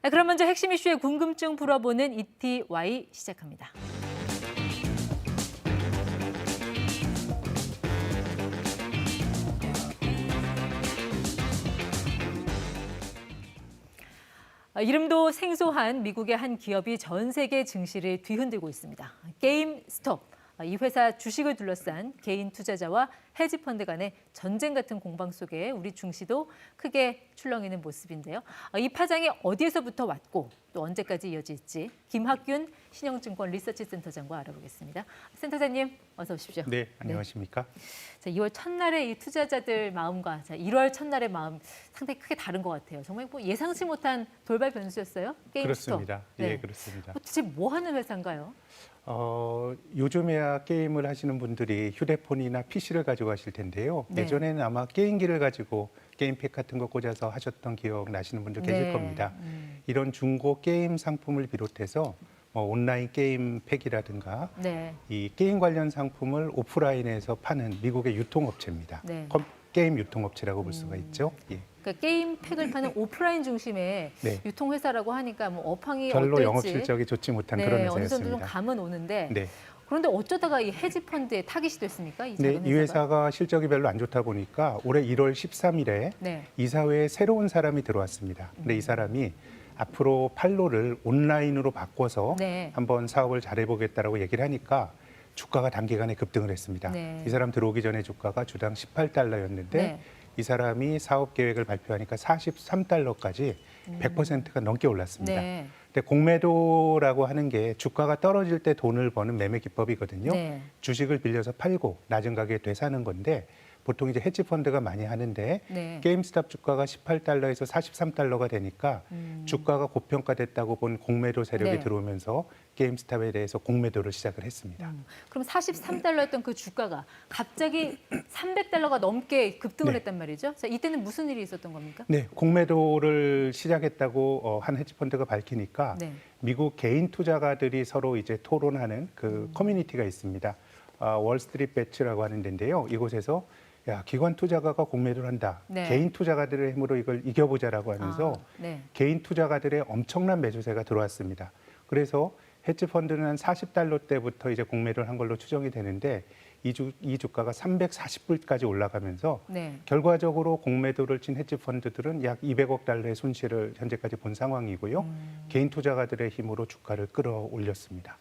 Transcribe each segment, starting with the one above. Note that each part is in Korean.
그럼 먼저 핵심 이슈의 궁금증 풀어보는 ETY 시작합니다. 이름도 생소한 미국의 한 기업이 전 세계 증시를 뒤흔들고 있습니다. 게임스톱. 이 회사 주식을 둘러싼 개인 투자자와 헤지펀드 간의 전쟁 같은 공방 속에 우리 증시도 크게 출렁이는 모습인데요. 이 파장이 어디에서부터 왔고 또 언제까지 이어질지 김학균 신영증권 리서치센터장과 알아보겠습니다. 센터장님 어서 오십시오. 네, 안녕하십니까? 자, 2월 첫날의 이 투자자들 마음과 1월 첫날의 마음 상당히 크게 다른 것 같아요. 정말 뭐 예상치 못한 돌발 변수였어요? 게임스톱. 그렇습니다. 네. 예, 그렇습니다. 도대체 뭐 하는 회사인가요? 요즘에야 게임을 하시는 분들이 휴대폰이나 PC를 가지고 하실 텐데요. 네. 예전에는 아마 게임기를 가지고 게임팩 같은 거 꽂아서 하셨던 기억 나시는 분들 계실 네. 겁니다. 이런 중고 게임 상품을 비롯해서 온라인 게임 팩이라든가 네. 이 게임 관련 상품을 오프라인에서 파는 미국의 유통업체입니다. 네. 게임 유통업체라고 볼 수가 있죠. 예. 그러니까 게임 팩을 파는 오프라인 중심의 네. 유통회사라고 하니까 뭐 업황이 별로 어떨지 영업 실적이 좋지 못한 그런 어느 정도 좀 회사였습니다. 감은 오는데 네. 그런데 어쩌다가 이 헤지펀드에 타깃이 됐습니까? 이 네, 작은 이 회사가 실적이 별로 안 좋다 보니까 올해 1월 13일에 네. 이사회에 새로운 사람이 들어왔습니다. 근데 이 사람이 앞으로 판로를 온라인으로 바꿔서 네. 한번 사업을 잘해보겠다라고 얘기를 하니까 주가가 단기간에 급등을 했습니다. 네. 이 사람 들어오기 전에 주가가 주당 18달러였는데 네. 이 사람이 사업 계획을 발표하니까 43달러까지 100%가 넘게 올랐습니다. 네. 근데 공매도라고 하는 게 주가가 떨어질 때 돈을 버는 매매 기법이거든요. 네. 주식을 빌려서 팔고 낮은 가격에 되사는 건데 보통 이제 헤지 펀드가 많이 하는데 네. 게임스탑 주가가 18달러에서 43달러가 되니까 주가가 고평가됐다고 본 공매도 세력이 네. 들어오면서 게임스탑에 대해서 공매도를 시작을 했습니다. 그럼 43달러였던 그 주가가 갑자기 300달러가 넘게 급등을 네. 했단 말이죠. 자, 이때는 무슨 일이 있었던 겁니까? 네, 공매도를 시작했다고 한 헤지펀드가 밝히니까 네. 미국 개인 투자가들이 서로 이제 토론하는 그 커뮤니티가 있습니다. 월스트리트 배치라고 하는 데인데요. 이곳에서 야, 기관 투자가가 공매도를 한다. 네. 개인 투자가들의 힘으로 이걸 이겨보자라고 하면서 네. 개인 투자가들의 엄청난 매수세가 들어왔습니다. 그래서 헤지펀드는 한 40달러 때부터 이제 공매를 한 걸로 추정이 되는데 이 주가가 340불까지 올라가면서 네. 결과적으로 공매도를 친 헤지펀드들은 약 200억 달러의 손실을 현재까지 본 상황이고요. 개인 투자가들의 힘으로 주가를 끌어올렸습니다.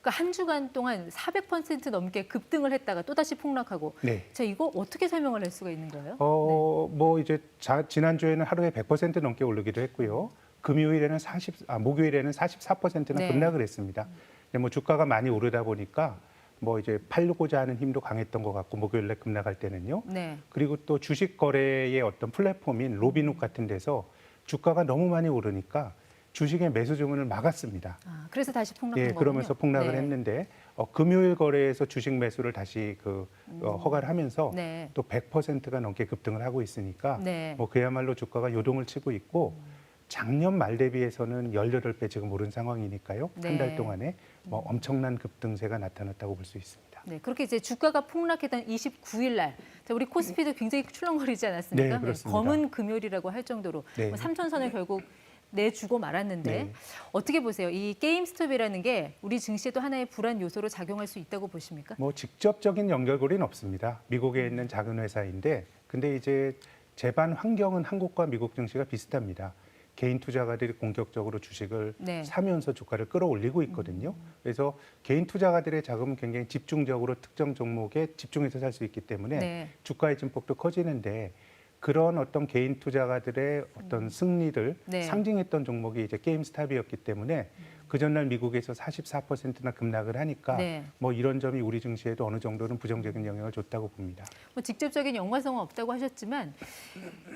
그러니까 한 주간 동안 400% 넘게 급등을 했다가 또다시 폭락하고. 네. 자, 이거 어떻게 설명을 할 수가 있는 거예요? 뭐 이제 지난주에는 하루에 100% 넘게 오르기도 했고요. 목요일에는 44%나 네. 급락을 했습니다. 근데 뭐 주가가 많이 오르다 보니까 뭐 이제 팔고자 하는 힘도 강했던 것 같고 목요일에 급락할 때는요. 네. 그리고 또 주식 거래의 어떤 플랫폼인 로빈훗 같은 데서 주가가 너무 많이 오르니까 주식의 매수 주문을 막았습니다. 그래서 다시 폭락한 예, 거군요. 그러면서 폭락을 네. 했는데 금요일 거래에서 주식 매수를 다시 허가를 하면서 네. 또 100%가 넘게 급등을 하고 있으니까 네. 뭐 그야말로 주가가 요동을 치고 있고 작년 말 대비해서는 18배 지금 오른 상황이니까요. 네. 한 달 동안에 뭐 엄청난 급등세가 나타났다고 볼 수 있습니다. 네, 그렇게 이제 주가가 폭락했던 29일 날, 우리 코스피도 굉장히 출렁거리지 않았습니까? 네, 그렇습니다. 검은 금요일이라고 할 정도로 네. 뭐 3천선을 결국 내주고 말았는데 네. 어떻게 보세요? 이 게임스톱이라는 게 우리 증시에도 하나의 불안 요소로 작용할 수 있다고 보십니까? 뭐 직접적인 연결고리는 없습니다. 미국에 있는 작은 회사인데 근데 이제 제반 환경은 한국과 미국 증시가 비슷합니다. 개인 투자가들이 공격적으로 주식을 네. 사면서 주가를 끌어올리고 있거든요. 그래서 개인 투자가들의 자금은 굉장히 집중적으로 특정 종목에 집중해서 살 수 있기 때문에 네. 주가의 증폭도 커지는데 그런 어떤 개인 투자가들의 어떤 승리를 네. 상징했던 종목이 이제 게임스탑이었기 때문에 그 전날 미국에서 44%나 급락을 하니까 네. 뭐 이런 점이 우리 증시에도 어느 정도는 부정적인 영향을 줬다고 봅니다. 뭐 직접적인 연관성은 없다고 하셨지만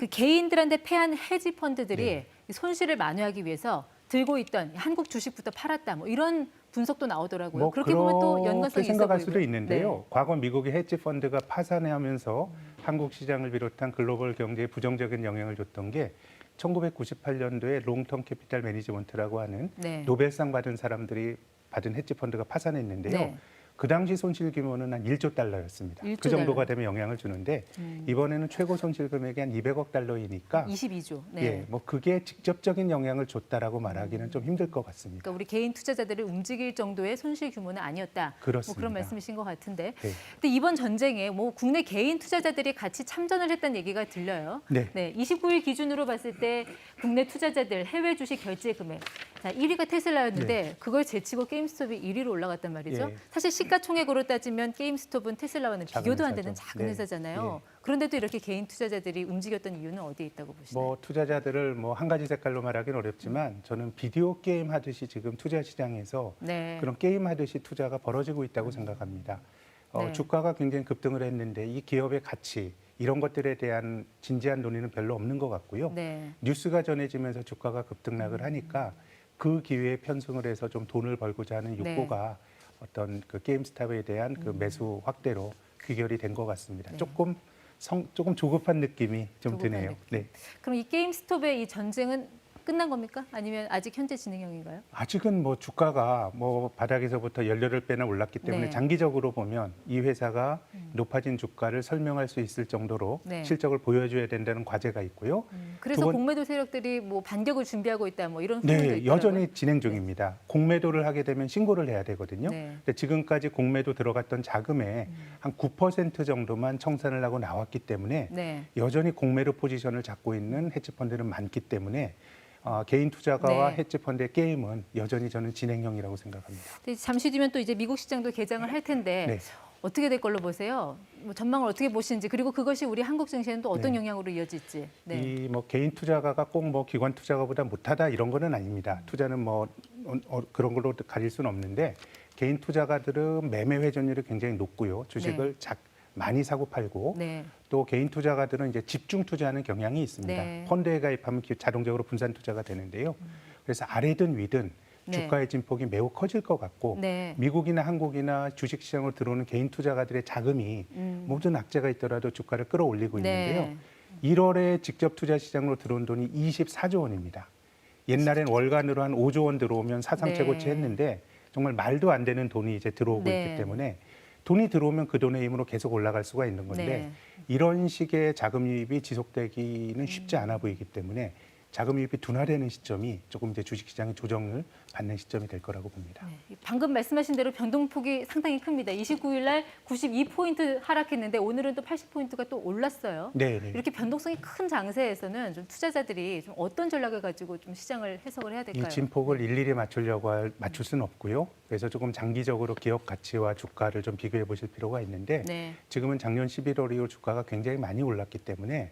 그 개인들한테 패한 헤지 펀드들이 네. 손실을 만회하기 위해서 들고 있던 한국 주식부터 팔았다. 뭐 이런 분석도 나오더라고요. 그렇게 보면 또 연관성이 있어 생각할 보이고요. 수도 있는데요. 네. 과거 미국의 헤지 펀드가 파산하면서 한국 시장을 비롯한 글로벌 경제에 부정적인 영향을 줬던 게 1998년도에 롱텀 캐피탈 매니지먼트라고 하는 네. 노벨상 받은 사람들이 받은 헤지 펀드가 파산했는데요. 네. 그 당시 손실 규모는 한 1조 달러였습니다. 1조 그 정도가 달러. 되면 영향을 주는데 이번에는 최고 손실 금액이 한 200억 달러이니까 22조. 네. 예, 뭐 그게 직접적인 영향을 줬다라고 말하기는 좀 힘들 것 같습니다. 그러니까 우리 개인 투자자들을 움직일 정도의 손실 규모는 아니었다. 그렇습니다. 뭐 그런 말씀이신 것 같은데. 네. 근데 이번 전쟁에 뭐 국내 개인 투자자들이 같이 참전을 했다는 얘기가 들려요. 네. 29일 기준으로 봤을 때 국내 투자자들 해외 주식 결제 금액. 자, 1위가 테슬라였는데 그걸 제치고 게임스톱이 1위로 올라갔단 말이죠. 예. 사실 시가총액으로 따지면 게임스톱은 테슬라와는 작은 비교도 안 회사죠. 되는 작은 네. 회사잖아요. 그런데도 이렇게 개인 투자자들이 움직였던 이유는 어디에 있다고 보시나요? 뭐 투자자들을 뭐 한 가지 색깔로 말하기는 어렵지만 저는 비디오 게임 하듯이 지금 투자 시장에서 네. 그런 게임 하듯이 투자가 벌어지고 있다고 생각합니다. 네. 주가가 굉장히 급등을 했는데 이 기업의 가치 이런 것들에 대한 진지한 논의는 별로 없는 것 같고요. 네. 뉴스가 전해지면서 주가가 급등락을 하니까 그 기회에 편승을 해서 좀 돈을 벌고자 하는 네. 욕구가 어떤 그 게임스탑에 대한 그 매수 확대로 귀결이 된 것 같습니다. 네. 조금 조급한 느낌이 좀 조급한 드네요. 느낌. 네. 그럼 이 게임스톱의 이 전쟁은 끝난 겁니까? 아니면 아직 현재 진행형인가요? 아직은 뭐 주가가 뭐 바닥에서부터 18배나 올랐기 때문에 네. 장기적으로 보면 이 회사가 높아진 주가를 설명할 수 있을 정도로 네. 실적을 보여줘야 된다는 과제가 있고요. 그래서 두 번- 공매도 세력들이 뭐 반격을 준비하고 있다 뭐 이런 소문도 네, 있더라고요. 여전히 진행 중입니다. 공매도를 하게 되면 신고를 해야 되거든요. 네. 근데 지금까지 공매도 들어갔던 자금의 한 9% 정도만 청산을 하고 나왔기 때문에 네. 여전히 공매도 포지션을 잡고 있는 헤지펀드는 많기 때문에 개인 투자가와 네. 헤지펀드의 게임은 여전히 저는 진행형이라고 생각합니다. 근데 잠시 뒤면 또 이제 미국 시장도 개장을 할 텐데 네. 어떻게 될 걸로 보세요? 뭐 전망을 어떻게 보시는지 그리고 그것이 우리 한국 증시에는 또 어떤 네. 영향으로 이어질지. 네. 이 뭐 개인 투자가가 꼭 뭐 기관 투자가보다 못하다 이런 거는 아닙니다. 투자는 뭐 그런 걸로 가릴 수는 없는데 개인 투자가들은 매매 회전율이 굉장히 높고요. 주식을 많이 사고 팔고 네. 또 개인 투자가들은 이제 집중 투자하는 경향이 있습니다. 네. 펀드에 가입하면 자동적으로 분산 투자가 되는데요. 그래서 아래든 위든 네. 주가의 진폭이 매우 커질 것 같고 네. 미국이나 한국이나 주식시장으로 들어오는 개인 투자가들의 자금이 모든 악재가 있더라도 주가를 끌어올리고 있는데요. 네. 1월에 직접 투자 시장으로 들어온 돈이 24조 원입니다. 옛날엔 월간으로 한 5조 원 들어오면 사상 네. 최고치 했는데 정말 말도 안 되는 돈이 이제 들어오고 네. 있기 때문에 돈이 들어오면 그 돈의 힘으로 계속 올라갈 수가 있는 건데 네. 이런 식의 자금 유입이 지속되기는 쉽지 않아 보이기 때문에 자금 유입이 둔화되는 시점이 조금 이제 주식시장의 조정을 받는 시점이 될 거라고 봅니다. 네. 방금 말씀하신 대로 변동폭이 상당히 큽니다. 29일 날 92포인트 하락했는데 오늘은 또 80포인트가 또 올랐어요. 네, 네. 이렇게 변동성이 큰 장세에서는 좀 투자자들이 좀 어떤 전략을 가지고 좀 시장을 해석을 해야 될까요? 이 진폭을 일일이 맞출 수는 없고요. 그래서 조금 장기적으로 기업 가치와 주가를 좀 비교해 보실 필요가 있는데 네. 지금은 작년 11월 이후 주가가 굉장히 많이 올랐기 때문에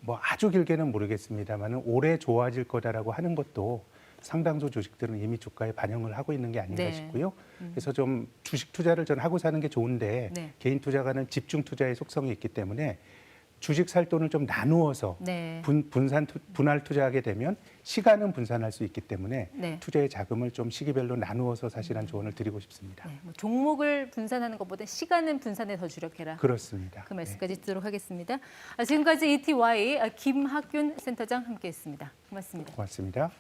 뭐 아주 길게는 모르겠습니다만 올해 좋아질 거다라고 하는 것도 상당수 주식들은 이미 주가에 반영을 하고 있는 게 아닌가 네. 싶고요. 그래서 좀 주식 투자를 전 하고 사는 게 좋은데 네. 개인 투자가는 집중 투자의 속성이 있기 때문에 주식 살 돈을 좀 나누어서 네. 분할 투자하게 되면 시간은 분산할 수 있기 때문에 네. 투자의 자금을 좀 시기별로 나누어서 사실한 조언을 드리고 싶습니다. 네. 뭐 종목을 분산하는 것보다 시간은 분산에 더 주력해라. 그렇습니다. 그 말씀까지 듣도록 하겠습니다. 지금까지 ETY 김학균 센터장 함께했습니다. 고맙습니다. 고맙습니다.